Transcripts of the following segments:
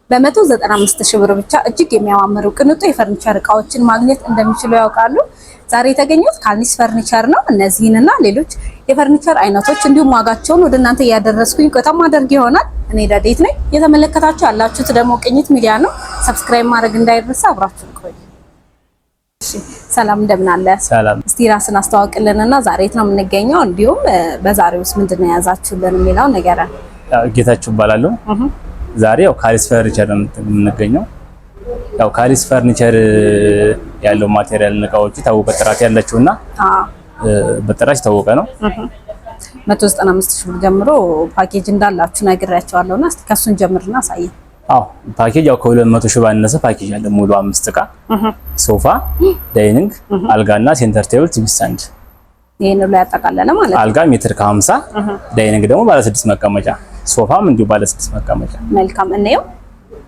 በ195 ሺህ ብር ብቻ እጅግ የሚያማምሩ ቅንጡ የፈርኒቸር እቃዎችን ማግኘት እንደሚችሉ ያውቃሉ? ዛሬ የተገኙት ካልኒስ ፈርኒቸር ነው። እነዚህንና ሌሎች የፈርኒቸር አይነቶች እንዲሁም ዋጋቸውን ወደ እናንተ እያደረስኩኝ ቆይታ ማድረግ ይሆናል። እኔ ረዴት ነኝ። እየተመለከታችሁ ያላችሁት ደግሞ ቅኝት ሚዲያ ነው። ሰብስክራይብ ማድረግ እንዳይረሳ፣ አብራችሁን ቆዩ። እሺ፣ ሰላም እንደምን አለ? ሰላም። እስቲ ራስን አስተዋውቅልንና ዛሬ የት ነው የምንገኘው፣ እንዲሁም በዛሬውስ ምንድነው የያዛችሁልን የሚለው ነገር። ጌታችሁ እባላለሁ። ዛሬ ያው ካልኒስ ፈርኒቸር ነው የምንገኘው። ያው ካልኒስ ፈርኒቸር ያለው ማቴሪያል እቃዎች ታወቀ ጥራት ያላቸውና በጥራት የታወቀ ነው። 195 ሺህ ብር ጀምሮ ፓኬጅ እንዳላችሁ ነግሬያቸዋለሁና እስቲ ከሱን ጀምርና አሳየን። ፓኬጅ ያው ከ200 ሺህ ባነሰ ፓኬጅ አለ። ሙሉ 5 እቃ ሶፋ፣ ዳይኒንግ፣ አልጋና ሴንተር ቴብል ቲቪ ስታንድ። ይሄን ላይ ያጠቃለለ ማለት ነው። አልጋ ሜትር ከ50፣ ዳይኒንግ ደግሞ ባለ 6 መቀመጫ፣ ሶፋም እንዲሁ ባለ 6 መቀመጫ። መልካም እንየው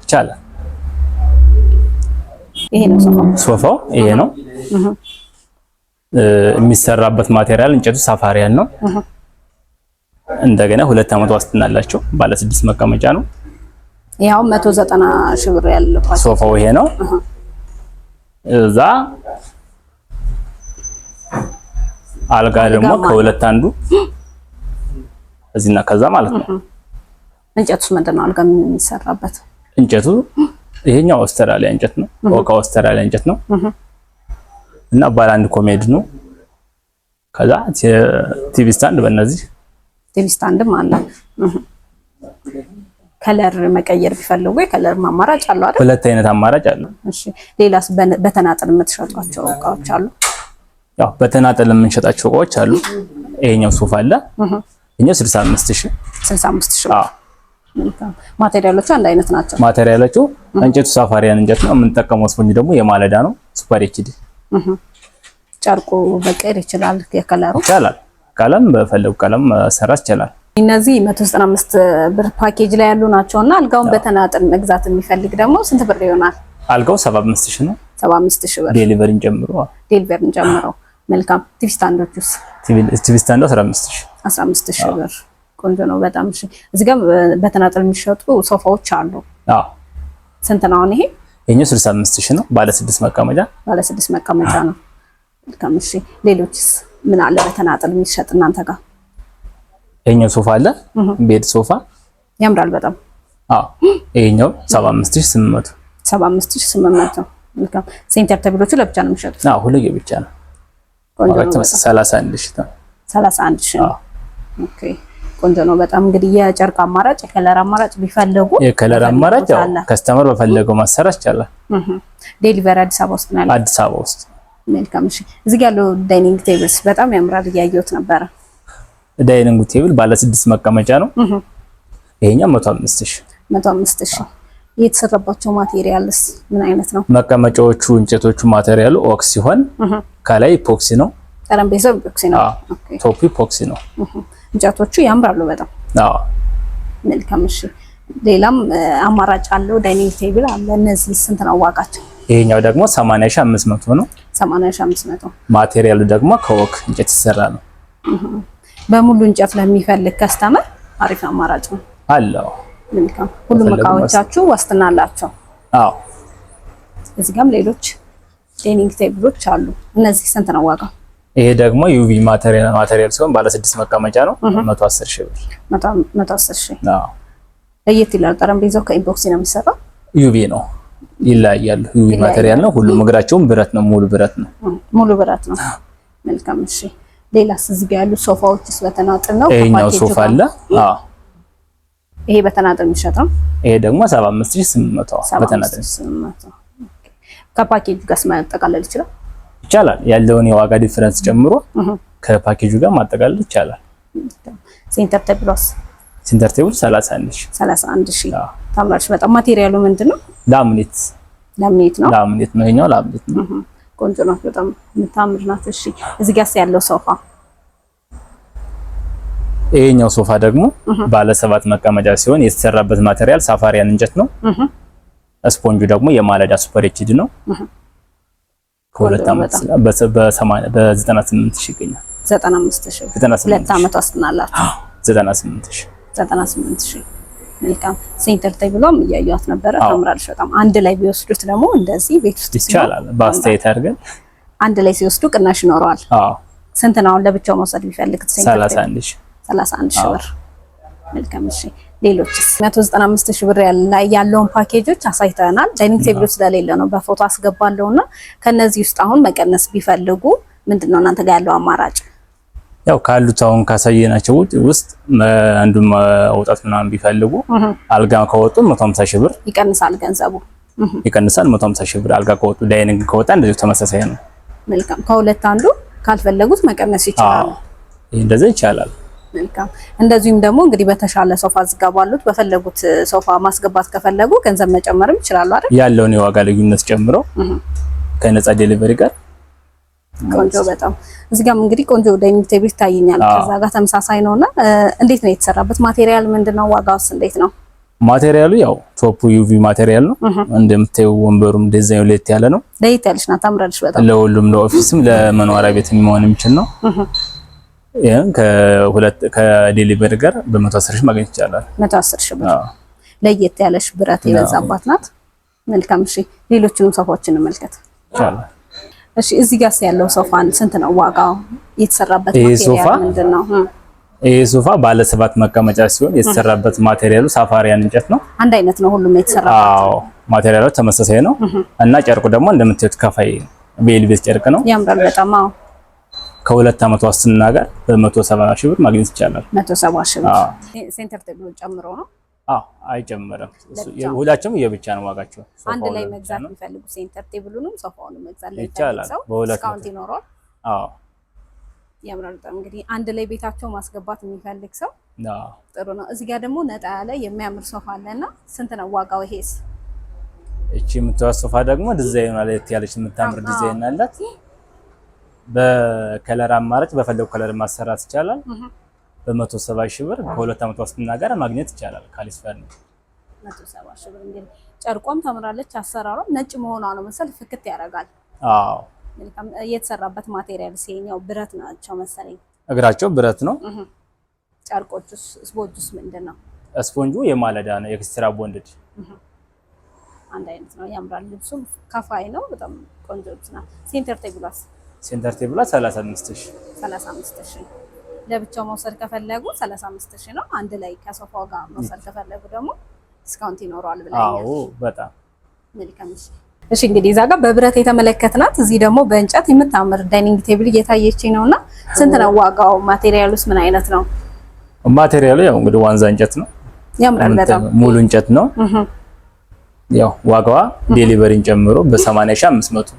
ይቻላል። ይሄ ነው ሶፋው ይሄ ነው። የሚሰራበት ማቴሪያል እንጨቱ ሳፋሪያን ነው። እንደገና 2 አመት ዋስትና አላቸው። ባለ 6 መቀመጫ ነው። ያው 190 ሺህ ብር ያለው ሶፋው ይሄ ነው። እዛ አልጋ ደግሞ ከሁለት አንዱ እዚህና ከዛ ማለት ነው። እንጨቱስ ምንድነው አልጋ የሚሰራበት? እንጨቱ ይሄኛው አውስትራሊያ እንጨት ነው። ኦካ አውስትራሊያ እንጨት ነው እና ባለ አንድ ኮሜድ ነው። ከዛ ቲቪ ስታንድ በእነዚህ ቲቪ ስታንድም አለ። ከለር መቀየር ቢፈልጉ የከለር አማራጭ አለው አይደል? ሁለት አይነት አማራጭ አለ። እሺ፣ ሌላስ በተናጠል የምትሸጧቸው እቃዎች አሉ? ያው በተናጠል የምንሸጣቸው እቃዎች አሉ። ይሄኛው ሶፋ አለ። ይሄኛው 65 ሺህ። ማቴሪያሎቹ አንድ አይነት ናቸው። ማቴሪያሎቹ እንጨቱ ሳፋሪያን እንጨት ነው። የምንጠቀመው ስፖንጅ ደግሞ የማለዳ ነው። ሱፐር ኤችዲ። ጨርቁ መቀየር ይችላል። የከለሩ ይቻላል። ቀለም በፈለጉ ቀለም መሰራት ይችላል። እነዚህ 195 ብር ፓኬጅ ላይ ያሉ ናቸውና አልጋውን በተናጠል መግዛት የሚፈልግ ደግሞ ስንት ብር ይሆናል? አልጋው 75 ሺህ ነው። 75 ሺህ ብር ዴሊቨሪን ጨምሮ። መልካም። ቲቪ ስታንዶቹስ? ቲቪ ስታንዱ 15 ሺህ ብር። ቆንጆ ነው በጣም። እሺ፣ እዚህ ጋር በተናጠል የሚሸጡ ሶፋዎች አሉ። ስንት ነው አሁን ይሄ? ይሄኛው 65 ሺህ ነው። ባለ 6 መቀመጫ ነው። መልካም። እሺ፣ ሌሎችስ ምን አለ በተናጠል የሚሸጥ እናንተ ጋር? ይሄኛው ሶፋ አለ። ቤድ ሶፋ ያምራል በጣም። ይሄኛው 75800። መልካም። ሴንተር ቴብሎቹ ለብቻ ነው የሚሸጡት? ሁሉ ብቻ ነው። ቆንጆ ነው። 31 ሺህ ነው። 31 ሺህ ነው። ኦኬ፣ ቆንጆ ነው በጣም። እንግዲህ የጨርቅ አማራጭ፣ የከለር አማራጭ ቢፈልጉ የከለር አማራጭ ያው ከስተመር በፈለገው ማሰራት ይቻላል። ዴሊቨሪ አዲስ አበባ ውስጥ ነው ያለው? አዲስ አበባ ውስጥ። መልካም። እሺ፣ እዚህ ጋር ያለው ዳይኒንግ ቴብልስ በጣም ያምራል፣ እያየሁት ነበረ። ዳይኒንግ ቴብል ባለ 6 መቀመጫ ነው። ይሄኛው 105 ሺህ። የተሰራባቸው ማቴሪያልስ ምን አይነት ነው? መቀመጫዎቹ እንጨቶቹ ማቴሪያሉ ኦክስ ሲሆን ከላይ ኢፖክሲ ነው። ጠረጴዛው ኢፖክሲ ነው። ቶፑ ኢፖክሲ ነው። እንጨቶቹ ያምራሉ በጣም። መልካም። እሺ፣ ሌላም አማራጭ አለው ዳይኒንግ ቴብል አለ። እነዚህ ስንት ነው ዋጋቸው? ይሄኛው ደግሞ 80500 ነው። 80500። ማቴሪያሉ ደግሞ ከኦክ እንጨት ይሰራ ነው። በሙሉ እንጨት ለሚፈልግ ከስተመር አሪፍ አማራጭ ነው አለው። መልካም። ሁሉም እቃዎቻችሁ ዋስትና አላቸው? እዚህ ጋርም ሌሎች ዳይኒንግ ቴብሎች አሉ። እነዚህ ስንት ነው ዋጋው? ይሄ ደግሞ ዩቪ ማቴሪያል ሲሆን ባለ 6 መቀመጫ ነው። 110 ሺህ ብር። 110 ሺህ። ለየት ይላል። ጠረጴዛው ከኢፖክሲ ነው የሚሰራው? ዩቪ ነው። ይለያያሉ። ዩቪ ማቴሪያል ነው። ሁሉም እግራቸውም ብረት ነው። ሙሉ ብረት ነው። መልካም። እሺ፣ ሌላስ እዚህ ጋር ያሉ ሶፋዎችስ በተናጠል ነው? ይሄኛው ሶፋ አለ። ይሄ በተናጠል የሚሸጠው? ይሄ ደግሞ 75800 በተናጠል። ከፓኬጁ ጋር ማጠቃለል ይቻላል። ያለውን የዋጋ ዲፈረንስ ጨምሮ ከፓኬጁ ጋር ማጠቃለል ይቻላል። ሴንተር ቴብልስ? ሴንተር ቴብል 31 ሺህ። ታምራለች በጣም። ማቴሪያሉ ምንድነው? ላምኔት ነው። ይሄኛው ላምኔት ነው። ቆንጆ ናት በጣም የምታምር ናት። እሺ፣ እዚህ ጋር ያለው ሶፋ? ይሄኛው ሶፋ ደግሞ ባለ 7 መቀመጫ ሲሆን የተሰራበት ማቴሪያል ሳፋሪያን እንጨት ነው። ስፖንጁ ደግሞ የማለዳ ሱፐር ኤችዲ ነው። ከሁለት አመት በ98 ሺህ ይገኛል። 95 ሺህ። 2 አመት ዋስትና አላችሁ? 98 ሺህ። 98 ሺህ። መልካም ሴንተር ቴብሏም እያዩት ነበር ታምራለች በጣም አንድ ላይ ቢወስዱት ደግሞ እንደዚህ ቤት ውስጥ ይቻላል በአስተያየት አድርገን አንድ ላይ ሲወስዱ ቅናሽ ይኖረዋል አዎ ስንት ነው ለብቻው መውሰድ ቢፈልግ 31 ሺህ ብር መልካም እሺ ሌሎችስ 195 ሺህ ብር ያለውን ፓኬጆች አሳይተናል ዳይኒንግ ቴብል ስለሌለ ነው በፎቶ አስገባለሁና ከነዚህ ውስጥ አሁን መቀነስ ቢፈልጉ ምንድነው እናንተ ጋር ያለው አማራጭ ያው ካሉት አሁን ካሳየናቸው ውስጥ አንዱን ማውጣት ምናምን ቢፈልጉ አልጋ ከወጡ 150 ሺህ ብር ይቀንሳል ገንዘቡ ይቀንሳል 150 ሺህ ብር አልጋ ከወጡ ዳይኒንግ ከወጣ እንደዚህ ተመሳሳይ ነው መልካም ከሁለት አንዱ ካልፈለጉት መቀነስ ይችላል እንደዛ ይቻላል መልካም እንደዚሁም ደግሞ እንግዲህ በተሻለ ሶፋ ዝጋባሉት በፈለጉት ሶፋ ማስገባት ከፈለጉ ገንዘብ መጨመርም ይችላል አይደል ያለውን የዋጋ ልዩነት ጨምሮ ከነፃ ዴሊቨሪ ጋር ቆንጆ በጣም እዚህ ጋር እንግዲህ ቆንጆ ዳይኒንግ ቴብል ታየኛል ከዛ ጋር ተመሳሳይ ነውና እንዴት ነው የተሰራበት ማቴሪያል ምንድነው ዋጋውስ እንዴት ነው ማቴሪያሉ ያው ቶፕ ዩቪ ማቴሪያል ነው እንደምታዩ ወንበሩም ዲዛይኑ ለየት ያለ ነው ለየት ያለሽ ናት ታምራለች በጣም ለሁሉም ለኦፊስም ለመኖሪያ ቤት የሚሆን የሚችል ነው ያን ከዴሊቨሪ ጋር በ110 ሺህ ማግኘት ይቻላል 110 ሺህ ብር ለየት ያለሽ ብረት የበዛባት ናት መልካም እሺ ሌሎችንም ሶፋዎችን እንመልከት ይቻላል እሺ እዚህ ጋር ያለው ሶፋን ስንት ነው ዋጋው የተሰራበት ማቴሪያል ምንድነው ይሄ ሶፋ ባለ 7 መቀመጫ ሲሆን የተሰራበት ማቴሪያሉ ሳፋሪያን እንጨት ነው አንድ አይነት ነው ሁሉም የተሰራበት አዎ ማቴሪያሉ ተመሳሳይ ነው እና ጨርቁ ደግሞ እንደምታዩት ከፋይ ቬልቬት ጨርቅ ነው ያምራል በጣም አዎ ከሁለት አመት ዋስትና ጋር በ170 ሺህ ብር ማግኘት ይቻላል 170 ሺህ ብር ሴንተር ቴብሉ ጨምሮ ነው አዎ አይጨምርም ሁላችሁም የብቻ ነው ዋጋቸው አንድ ላይ መግዛት የሚፈልጉ ሴንተር ቴብሉንም ሶፋውንም መግዛት ላይ ይቻላል በሁለት ዲስካውንት ይኖራል አዎ ያምራል በጣም እንግዲህ አንድ ላይ ቤታቸው ማስገባት የሚፈልግ ሰው ጥሩ ነው እዚህ ጋር ደግሞ ነጣ ያለ የሚያምር ሶፋ አለና ስንት ነው ዋጋው ይሄስ እቺ የምትዋስ ሶፋ ደግሞ ዲዛይኗ ላይ ያለች የምታምር ዲዛይን አላት በከለር አማራጭ በፈለጉ ከለር ማሰራት ይቻላል በ170 ሺህ ብር ከሁለት አመት ዋስትና ጋር ማግኘት ይቻላል ካሊስ ፈርኒቸር 170 ሺህ ብር እንግዲህ ጨርቋም ታምራለች አሰራሯ ነጭ መሆኗ ነው መሰል ፍክት ያደርጋል አዎ መልካም የተሰራበት ማቴሪያል ሲኛው ብረት ናቸው መሰለኝ እግራቸው ብረት ነው ጨርቆቹስ ስፖንጁስ ምንድነው ስፖንጁ የማለዳ ነው ኤክስትራ ቦንድድ አንድ አይነት ነው ያምራል ልብሱም ከፋይ ነው በጣም ቆንጆ ልብስ ነው ሴንተር ቴብሏ 35 ሺህ ለብቻው መውሰድ ከፈለጉ 35 ሺህ ነው አንድ ላይ ከሶፋው ጋር መውሰድ ከፈለጉ ደግሞ ዲስካውንት ይኖረዋል ብለኛል አዎ በጣም መልካም እሺ እንግዲህ እዛ ጋር በብረት የተመለከትናት እዚህ ደግሞ በእንጨት የምታምር ዳይኒንግ ቴብል እየታየችኝ ነውና ስንት ነው ዋጋው ማቴሪያሉስ ምን አይነት ነው ማቴሪያሉ ያው እንግዲህ ዋንዛ እንጨት ነው ያምራል በጣም ሙሉ እንጨት ነው ያው ዋጋዋ ዴሊቨሪን ጨምሮ በ80500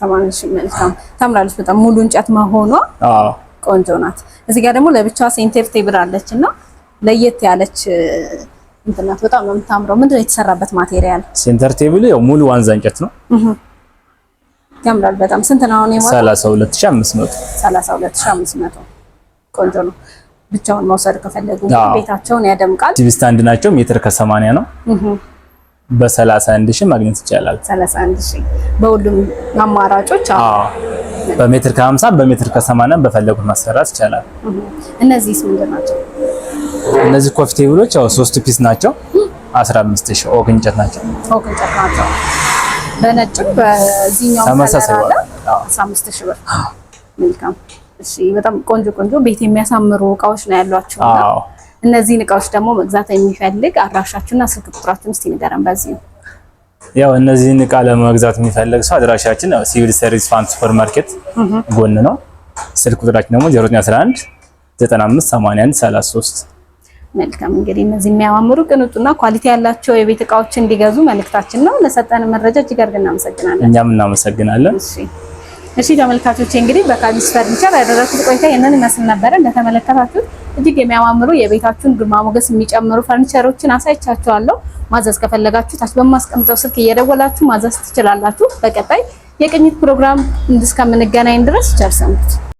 80 መልካም ታምራለች በጣም ሙሉ እንጨት መሆኗ አዎ ቆንጆ ናት እዚህ ጋር ደግሞ ለብቻዋ ሴንተር ቴብል አለችና ለየት ያለች እንትናት በጣም ነው የምታምረው ምንድነው የተሰራበት ማቴሪያል ሴንተር ቴብል ያው ሙሉ ዋንዛ እንጨት ነው ያምራል በጣም ስንት ነው ነው 32500 ቆንጆ ነው ብቻውን መውሰድ ከፈለጉ ቤታቸውን ያደምቃል ቲቪ ስታንድ ናቸው ሜትር ከ80 ነው በ31 ሺህ ማግኘት ይቻላል 31 ሺህ በሁሉም አማራጮች አዎ በሜትር ከ50 በሜትር ከ80 በፈለጉት ማሰራት ይቻላል እነዚህስ ምንድን ናቸው እነዚህ ኮፊ ቴብሎች ያው 3 ፒስ ናቸው 15000 ኦክ እንጨት ናቸው በነጭም በዚህኛው ተመሳሳይ 15000 ብር መልካም እሺ በጣም ቆንጆ ቤት የሚያሳምሩ እቃዎች ነው ያሏችሁ አዎ እነዚህን እቃዎች ደግሞ መግዛት የሚፈልግ አድራሻችሁና ስልክ ቁጥራችሁን እስቲ ንገረን በዚህ ያው እነዚህን እቃ ለመግዛት የሚፈልግ ሰው አድራሻችን ሲቪል ሰርቪስ ፋንት ሱፐር ማርኬት ጎን ነው ስልክ ቁጥራችን ደግሞ 0911 95 81 33 መልካም እንግዲህ እነዚህ የሚያማምሩ ቅንጡና ኳሊቲ ያላቸው የቤት እቃዎች እንዲገዙ መልእክታችን ነው ለሰጠን መረጃ እጅግ አድርገን እናመሰግናለን እኛም እናመሰግናለን እሺ ተመልካቾች እንግዲህ በካሊስ ፈርኒቸር ያደረኩት ቆይታ ይሄንን ይመስል ነበር እንደተመለከታችሁት እጅግ የሚያማምሩ የቤታችሁን ግርማ ሞገስ የሚጨምሩ ፈርኒቸሮችን አሳይቻችኋለሁ ማዘዝ ከፈለጋችሁ ታች በማስቀምጠው ስልክ እየደወላችሁ ማዘዝ ትችላላችሁ በቀጣይ የቅኝት ፕሮግራም እስከምንገናኝ ድረስ ቸር ሰንብቱ